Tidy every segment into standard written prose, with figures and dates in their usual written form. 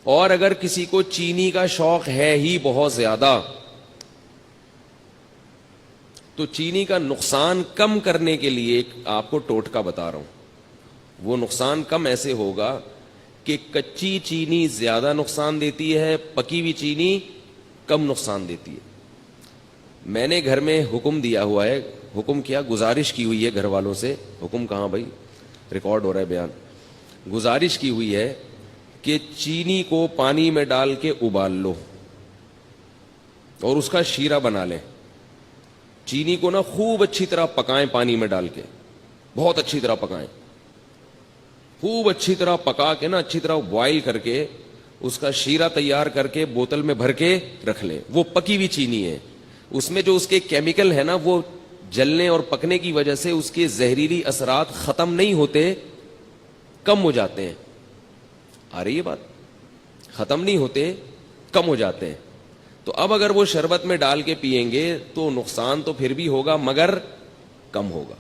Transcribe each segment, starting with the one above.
اور اگر کسی کو چینی کا شوق ہے ہی بہت زیادہ تو چینی کا نقصان کم کرنے کے لیے ایک آپ کو ٹوٹکا بتا رہا ہوں. وہ نقصان کم ایسے ہوگا کہ کچی چینی زیادہ نقصان دیتی ہے, پکی ہوئی چینی کم نقصان دیتی ہے. میں نے گھر میں حکم دیا ہوا ہے, حکم کیا, گزارش کی ہوئی ہے گھر والوں سے, حکم کہاں بھائی, ریکارڈ ہو رہا ہے بیان, گزارش کی ہوئی ہے کہ چینی کو پانی میں ڈال کے ابال لو اور اس کا شیرہ بنا لیں. چینی کو نا خوب اچھی طرح پکائیں, پانی میں ڈال کے بہت اچھی طرح پکائیں, خوب اچھی طرح پکا کے نا اچھی طرح بوائل کر کے اس کا شیرہ تیار کر کے بوتل میں بھر کے رکھ لیں. وہ پکی ہوئی چینی ہے, اس میں جو اس کے کیمیکل ہے نا وہ جلنے اور پکنے کی وجہ سے اس کے زہریلی اثرات ختم نہیں ہوتے, کم ہو جاتے ہیں. آ رہی ہے بات, ختم نہیں ہوتے, کم ہو جاتے ہیں. تو اب اگر وہ شربت میں ڈال کے پیئیں گے تو نقصان تو پھر بھی ہوگا مگر کم ہوگا.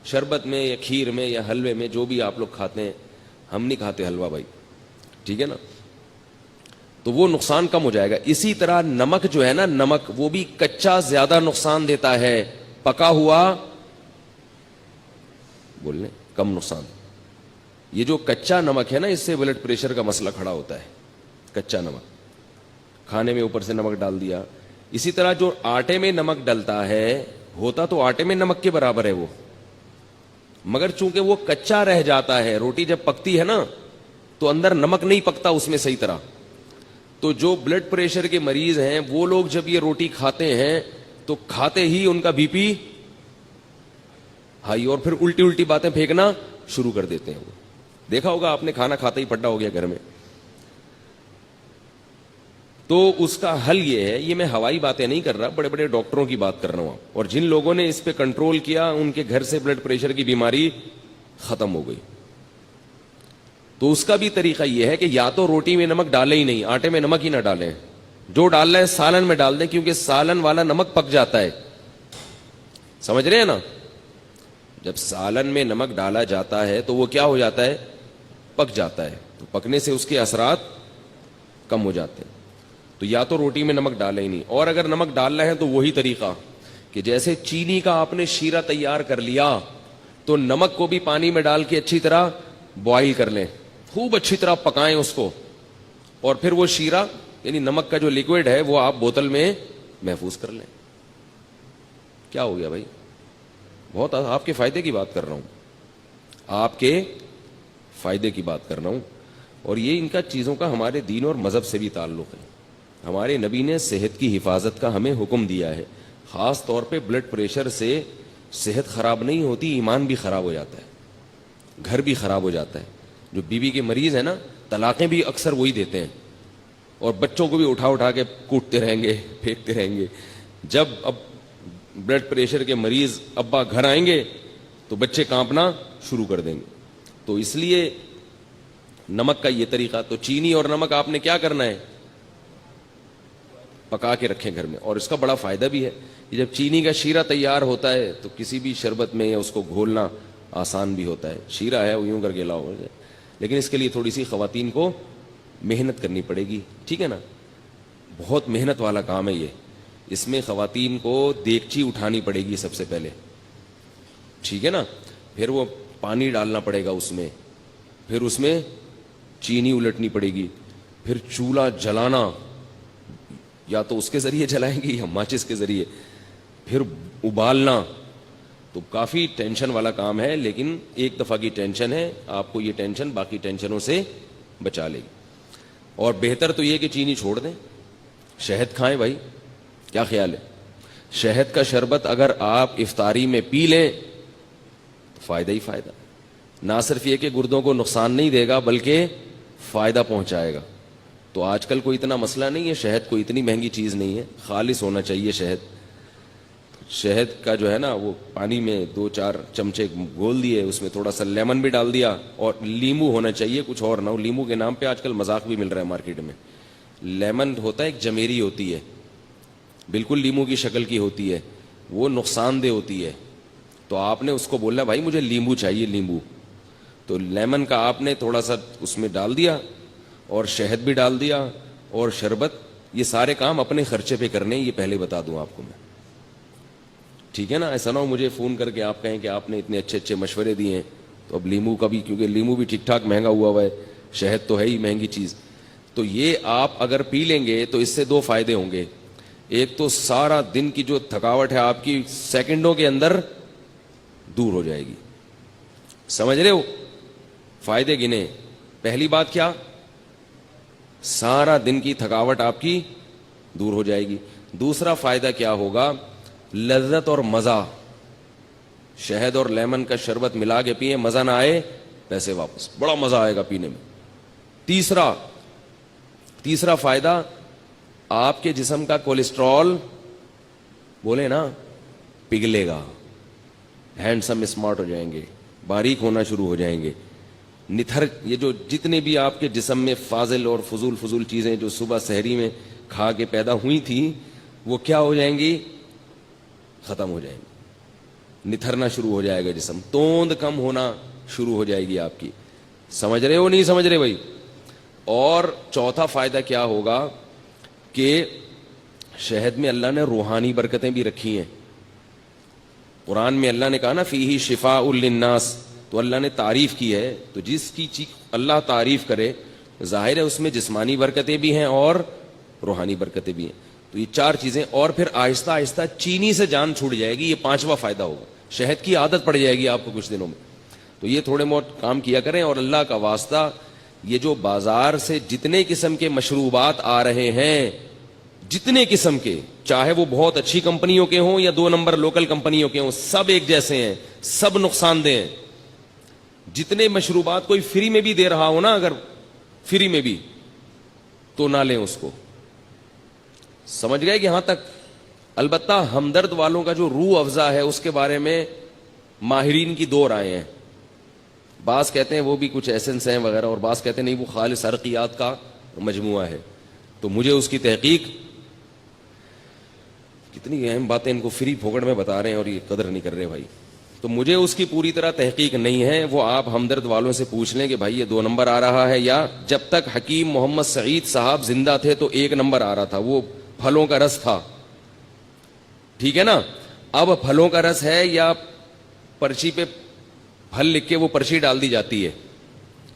شربت میں یا کھیر میں یا حلوے میں جو بھی آپ لوگ کھاتے ہیں, ہم نہیں کھاتے حلوہ بھائی, ٹھیک ہے نا, تو وہ نقصان کم ہو جائے گا. اسی طرح نمک جو ہے نا, نمک وہ بھی کچا زیادہ نقصان دیتا ہے, پکا ہوا بولنے کم نقصان. یہ جو کچا نمک ہے نا اس سے بلڈ پریشر کا مسئلہ کھڑا ہوتا ہے. کچا نمک کھانے میں اوپر سے نمک ڈال دیا. اسی طرح جو آٹے میں نمک ڈلتا ہے, ہوتا تو آٹے میں نمک کے برابر ہے وہ, مگر چونکہ وہ کچا رہ جاتا ہے, روٹی جب پکتی ہے نا تو اندر نمک نہیں پکتا اس میں صحیح طرح. تو جو بلڈ پریشر کے مریض ہیں وہ لوگ جب یہ روٹی کھاتے ہیں تو کھاتے ہی ان کا بی پی ہائی, اور پھر الٹی الٹی باتیں پھینکنا شروع کر دیتے ہیں. وہ دیکھا ہوگا آپ نے, کھانا کھاتے ہی پڈا ہو گیا گھر میں. تو اس کا حل یہ ہے, یہ میں ہوائی باتیں نہیں کر رہا, بڑے بڑے ڈاکٹروں کی بات کر رہا ہوں, اور جن لوگوں نے اس پہ کنٹرول کیا ان کے گھر سے بلڈ پریشر کی بیماری ختم ہو گئی. تو اس کا بھی طریقہ یہ ہے کہ یا تو روٹی میں نمک ڈالیں ہی نہیں, آٹے میں نمک ہی نہ ڈالیں, جو ڈالنا ہے سالن میں ڈال دیں, کیونکہ سالن والا نمک پک جاتا ہے. سمجھ رہے ہیں نا, جب سالن میں نمک ڈالا جاتا ہے تو وہ کیا ہو جاتا ہے, پک جاتا ہے. تو پکنے سے اس کے اثرات کم ہو جاتے ہیں. تو یا تو روٹی میں نمک ڈالیں ہی نہیں, اور اگر نمک ڈالنا ہے تو وہی طریقہ کہ جیسے چینی کا آپ نے شیرہ تیار کر لیا تو نمک کو بھی پانی میں ڈال کے اچھی طرح بوائل کر لیں, خوب اچھی طرح پکائیں اس کو, اور پھر وہ شیرہ یعنی نمک کا جو لیکوڈ ہے وہ آپ بوتل میں محفوظ کر لیں. کیا ہو گیا بھائی, بہت آپ کے فائدے کی بات کر رہا ہوں, آپ کے فائدے کی بات کر رہا ہوں. اور یہ ان کا چیزوں کا ہمارے دین اور مذہب سے بھی تعلق ہے. ہمارے نبی نے صحت کی حفاظت کا ہمیں حکم دیا ہے. خاص طور پہ بلڈ پریشر سے صحت خراب نہیں ہوتی, ایمان بھی خراب ہو جاتا ہے, گھر بھی خراب ہو جاتا ہے. جو بیوی کے مریض ہیں نا, طلاقیں بھی اکثر وہی دیتے ہیں, اور بچوں کو بھی اٹھا اٹھا کے کوٹتے رہیں گے, پھینکتے رہیں گے. جب اب بلڈ پریشر کے مریض ابا گھر آئیں گے تو بچے کانپنا شروع کر دیں گے. تو اس لیے نمک کا یہ طریقہ, تو چینی اور نمک آپ نے کیا کرنا ہے, پکا کے رکھیں گھر میں. اور اس کا بڑا فائدہ بھی ہے, جب چینی کا شیرہ تیار ہوتا ہے تو کسی بھی شربت میں اس کو گھولنا آسان بھی ہوتا ہے. شیرہ ہے وہ یوں کر کے لاؤ, لیکن اس کے لیے تھوڑی سی خواتین کو محنت کرنی پڑے گی, ٹھیک ہے نا, بہت محنت والا کام ہے یہ. اس میں خواتین کو دیگچی اٹھانی پڑے گی سب سے پہلے, ٹھیک ہے نا, پھر وہ پانی ڈالنا پڑے گا اس میں, پھر اس میں چینی الٹنی پڑے گی, پھر چولہا جلانا, یا تو اس کے ذریعے جلائیں گی یا ماچس کے ذریعے, پھر ابالنا. تو کافی ٹینشن والا کام ہے, لیکن ایک دفعہ کی ٹینشن ہے, آپ کو یہ ٹینشن باقی ٹینشنوں سے بچا لے گی. اور بہتر تو یہ کہ چینی چھوڑ دیں, شہد کھائیں بھائی, کیا خیال ہے؟ شہد کا شربت اگر آپ افطاری میں پی لیں تو فائدہ ہی فائدہ. نہ صرف یہ کہ گردوں کو نقصان نہیں دے گا بلکہ فائدہ پہنچائے گا. تو آج کل کوئی اتنا مسئلہ نہیں ہے, شہد کوئی اتنی مہنگی چیز نہیں ہے, خالص ہونا چاہیے شہد. شہد کا جو ہے نا وہ پانی میں 2-4 چمچے گھول دیے, اس میں تھوڑا سا لیمن بھی ڈال دیا, اور لیمو ہونا چاہیے, کچھ اور نہ ہو. لیمو کے نام پہ آج کل مذاق بھی مل رہا ہے مارکیٹ میں. لیمن ہوتا ہے ایک جمیری ہوتی ہے, بالکل لیمو کی شکل کی ہوتی ہے, وہ نقصان دہ ہوتی ہے. تو آپ نے اس کو بولنا بھائی مجھے لیمبو چاہیے, لیمبو. تو لیمن کا آپ نے تھوڑا سا اس میں ڈال دیا, اور شہد بھی ڈال دیا اور شربت, یہ سارے کام اپنے خرچے پہ کرنے, یہ پہلے بتا دوں آپ کو میں, ٹھیک ہے نا. ایسا نہ ہو مجھے فون کر کے آپ کہیں کہ آپ نے اتنے اچھے اچھے مشورے دیے ہیں, تو اب لیمو کا بھی, کیونکہ لیمو بھی ٹھیک ٹھاک مہنگا ہوا ہے, شہد تو ہے ہی مہنگی چیز, تو یہ آپ اگر پی لیں گے تو اس سے دو فائدے ہوں گے. ایک تو سارا دن کی جو تھکاوٹ ہے آپ کی سیکنڈوں کے اندر دور ہو جائے گی. سمجھ رہے ہو فائدے گنے؟ پہلی بات کیا, سارا دن کی تھکاوٹ آپ کی دور ہو جائے گی. دوسرا فائدہ کیا ہوگا, لذت اور مزہ. شہد اور لیمن کا شربت ملا کے پیئے, مزہ نہ آئے پیسے واپس, بڑا مزہ آئے گا پینے میں. تیسرا فائدہ, آپ کے جسم کا کولیسٹرول بولے نا پگھلے گا, ہینڈسم اسمارٹ ہو جائیں گے, باریک ہونا شروع ہو جائیں گے. نتھر, یہ جو جتنے بھی آپ کے جسم میں فاضل اور فضول چیزیں جو صبح سحری میں کھا کے پیدا ہوئی تھیں, وہ کیا ہو جائیں گی, ختم ہو جائیں گی. نتھرنا شروع ہو جائے گا جسم, توند کم ہونا شروع ہو جائے گی آپ کی. سمجھ رہے ہو نہیں سمجھ رہے بھائی؟ اور چوتھا فائدہ کیا ہوگا کہ شہد میں اللہ نے روحانی برکتیں بھی رکھی ہیں. قرآن میں اللہ نے کہا نا فیہ شفاء للناس, تو اللہ نے تعریف کی ہے, تو جس کی چیز اللہ تعریف کرے ظاہر ہے اس میں جسمانی برکتیں بھی ہیں اور روحانی برکتیں بھی ہیں. تو یہ چار چیزیں, اور پھر آہستہ آہستہ چینی سے جان چھوٹ جائے گی. یہ پانچواں فائدہ ہوگا, شہد کی عادت پڑ جائے گی آپ کو کچھ دنوں میں. تو یہ تھوڑے بہت کام کیا کریں, اور اللہ کا واسطہ یہ جو بازار سے جتنے قسم کے مشروبات آ رہے ہیں, جتنے قسم کے, چاہے وہ بہت اچھی کمپنیوں کے ہوں یا 2 نمبر لوکل کمپنیوں کے ہوں, سب ایک جیسے ہیں, سب نقصان دہ ہیں. جتنے مشروبات کوئی فری میں بھی دے رہا ہو نا, اگر فری میں بھی, تو نہ لیں اس کو. سمجھ گئے کہ یہاں تک؟ البتہ ہمدرد والوں کا جو روح افزا ہے اس کے بارے میں ماہرین کی 2 رائے ہیں. بعض کہتے ہیں وہ بھی کچھ ایسنس ہیں وغیرہ, اور بعض کہتے ہیں نہیں وہ خالص عرقیات کا مجموعہ ہے. تو مجھے اس کی تحقیق, کتنی اہم باتیں ان کو فری پھوکڑ میں بتا رہے ہیں اور یہ قدر نہیں کر رہے بھائی, تو مجھے اس کی پوری طرح تحقیق نہیں ہے. وہ آپ ہمدرد والوں سے پوچھ لیں کہ بھائی یہ 2 نمبر آ رہا ہے, یا جب تک حکیم محمد سعید صاحب زندہ تھے تو 1 نمبر آ رہا تھا, وہ پھلوں کا رس تھا, ٹھیک ہے نا. اب پھلوں کا رس ہے یا پرچی پہ پھل لکھ کے وہ پرچی ڈال دی جاتی ہے,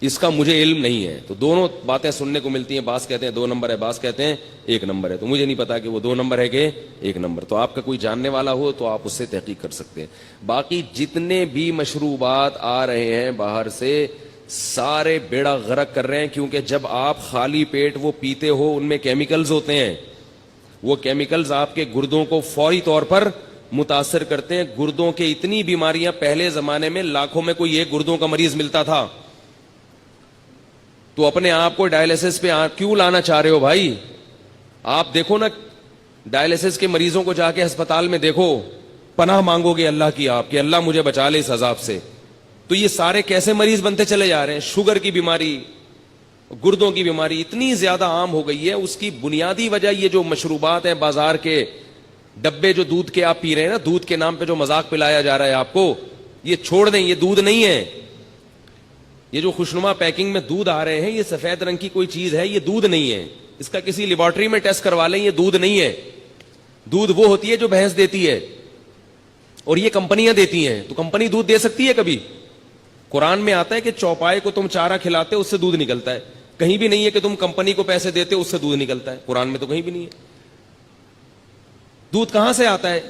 اس کا مجھے علم نہیں ہے. تو دونوں باتیں سننے کو ملتی ہیں, بعض کہتے ہیں 2 نمبر ہے, بعض کہتے ہیں 1 نمبر ہے. تو مجھے نہیں پتا کہ وہ 2 نمبر ہے کہ 1 نمبر. تو آپ کا کوئی جاننے والا ہو تو آپ اس سے تحقیق کر سکتے ہیں. باقی جتنے بھی مشروبات آ رہے ہیں باہر سے, سارے بیڑا غرق کر رہے ہیں, کیونکہ جب آپ خالی پیٹ وہ پیتے ہو ان میں کیمیکلز ہوتے ہیں. وہ کیمیکلز آپ کے گردوں کو فوری طور پر متاثر کرتے ہیں. گردوں کے اتنی بیماریاں, پہلے زمانے میں لاکھوں میں کوئی 1 گردوں کا مریض ملتا تھا. تو اپنے آپ کو ڈائلیسس پہ کیوں لانا چاہ رہے ہو بھائی؟ آپ دیکھو نا, ڈائلیسس کے مریضوں کو جا کے ہسپتال میں دیکھو, پناہ مانگو گے اللہ کی آپ کہ اللہ مجھے بچا لے اس عذاب سے. تو یہ سارے کیسے مریض بنتے چلے جا رہے ہیں؟ شوگر کی بیماری, گردوں کی بیماری اتنی زیادہ عام ہو گئی ہے. اس کی بنیادی وجہ یہ جو مشروبات ہیں بازار کے ڈبے, جو دودھ کے آپ پی رہے ہیں نا, دودھ کے نام پہ جو مذاق پلایا جا رہا ہے آپ کو, یہ چھوڑ دیں, یہ دودھ نہیں ہے. یہ جو خوشنما پیکنگ میں دودھ آ رہے ہیں, یہ سفید رنگ کی کوئی چیز ہے, یہ دودھ نہیں ہے. اس کا کسی لیبارٹری میں ٹیسٹ کروا لیں, یہ دودھ نہیں ہے. دودھ وہ ہوتی ہے جو بھینس دیتی ہے, اور یہ کمپنیاں دیتی ہیں. تو کمپنی دودھ دے سکتی ہے کبھی؟ قرآن میں آتا ہے کہ چوپائے کو تم چارہ کھلاتے اس سے دودھ نکلتا ہے. کہیں بھی نہیں ہے کہ تم کمپنی کو پیسے دیتے اس سے دودھ نکلتا ہے. قرآن میں تو کہیں بھی نہیں ہے. دودھ کہاں سے آتا ہے؟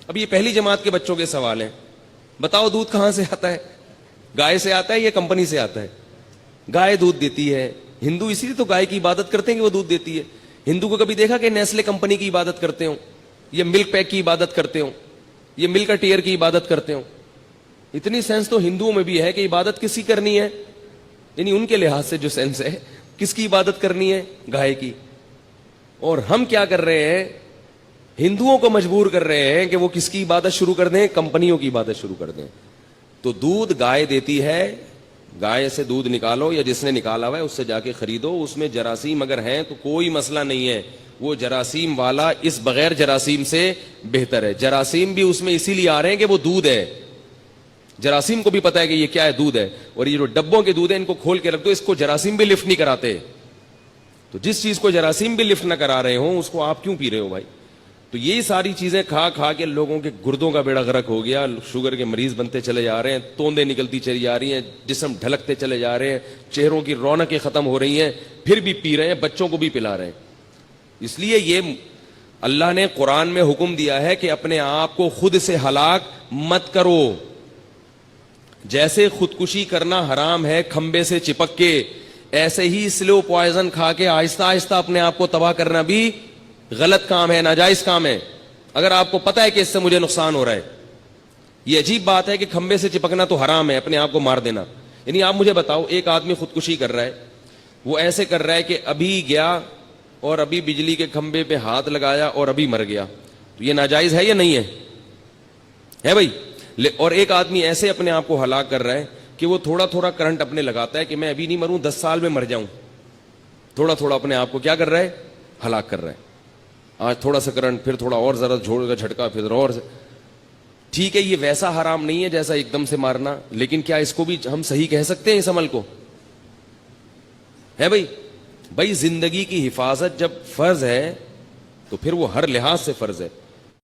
اب یہ پہلی جماعت کے بچوں کے سوال ہیں. بتاؤ دودھ کہاں سے آتا ہے؟ گائے سے آتا ہے یا کمپنی سے آتا ہے؟ گائے دودھ دیتی ہے. ہندو اسی لیے تو گائے کی عبادت کرتے ہیں کہ وہ دودھ دیتی ہے. ہندو کو کبھی دیکھا کہ نیسلے کمپنی کی عبادت کرتے ہوں, یا ملک پیک کی عبادت کرتے ہوں, یا ملک ٹیئر کی عبادت کرتے ہوں؟ اتنی سینس تو ہندوؤں میں بھی ہے کہ عبادت کس کی کرنی ہے, یعنی ان کے لحاظ سے جو سینس ہے, کس کی عبادت کرنی ہے؟ گائے کی. اور ہم کیا کر رہے ہیں؟ ہندوؤں کو مجبور کر رہے ہیں کہ وہ کس کی عبادت شروع کر دیں؟ کمپنیوں کی عبادت شروع کر دیں. تو دودھ گائے دیتی ہے, گائے سے دودھ نکالو, یا جس نے نکالا ہوا ہے اس سے جا کے خریدو. اس میں جراثیم اگر ہیں تو کوئی مسئلہ نہیں ہے, وہ جراثیم والا اس بغیر جراثیم سے بہتر ہے. جراثیم بھی اس میں اسی لیے آ رہے ہیں کہ وہ دودھ ہے. جراثیم کو بھی پتا ہے کہ یہ کیا ہے, دودھ ہے. اور یہ جو ڈبوں کے دودھ ہے ان کو کھول کے رکھ دو, اس کو جراثیم بھی لفٹ نہیں کراتے. تو جس چیز کو جراثیم بھی لفٹ نہ کرا رہے ہوں اس کو آپ کیوں پی رہے ہو بھائی؟ تو یہی ساری چیزیں کھا کھا کے لوگوں کے گردوں کا بیڑا غرق ہو گیا، شوگر کے مریض بنتے چلے جا رہے ہیں، توندیں نکلتی چلی جا رہی ہیں، جسم ڈھلکتے چلے جا رہے ہیں، چہروں کی رونقیں ختم ہو رہی ہیں، پھر بھی پی رہے ہیں، بچوں کو بھی پلا رہے ہیں۔ اس لیے یہ اللہ نے قرآن میں حکم دیا ہے کہ اپنے آپ کو خود سے ہلاک مت کرو۔ جیسے خودکشی کرنا حرام ہے کھمبے سے چپک کے، ایسے ہی سلو پوائزن کھا کے آہستہ آہستہ اپنے آپ کو تباہ کرنا بھی غلط کام ہے، ناجائز کام ہے، اگر آپ کو پتا ہے کہ اس سے مجھے نقصان ہو رہا ہے۔ یہ عجیب بات ہے کہ کھمبے سے چپکنا تو حرام ہے، اپنے آپ کو مار دینا۔ یعنی آپ مجھے بتاؤ، ایک آدمی خودکشی کر رہا ہے، وہ ایسے کر رہا ہے کہ ابھی گیا اور ابھی بجلی کے کھمبے پہ ہاتھ لگایا اور ابھی مر گیا، تو یہ ناجائز ہے یا نہیں ہے؟ ہے بھائی؟ اور ایک آدمی ایسے اپنے آپ کو ہلاک کر رہا ہے کہ وہ تھوڑا تھوڑا کرنٹ اپنے لگاتا ہے کہ میں ابھی نہیں مروں، 10 سال میں مر جاؤں، تھوڑا تھوڑا اپنے آپ کو کیا کر رہا ہے؟ ہلاک کر رہا ہے۔ آج تھوڑا سا کرنٹ، پھر تھوڑا اور ذرا جھوڑ کا جھٹکا، پھر اور ٹھیک ہے، یہ ویسا حرام نہیں ہے جیسا ایک دم سے مارنا، لیکن کیا اس کو بھی ہم صحیح کہہ سکتے ہیں اس عمل کو؟ ہے بھائی زندگی کی حفاظت جب فرض ہے تو پھر وہ ہر لحاظ سے فرض ہے۔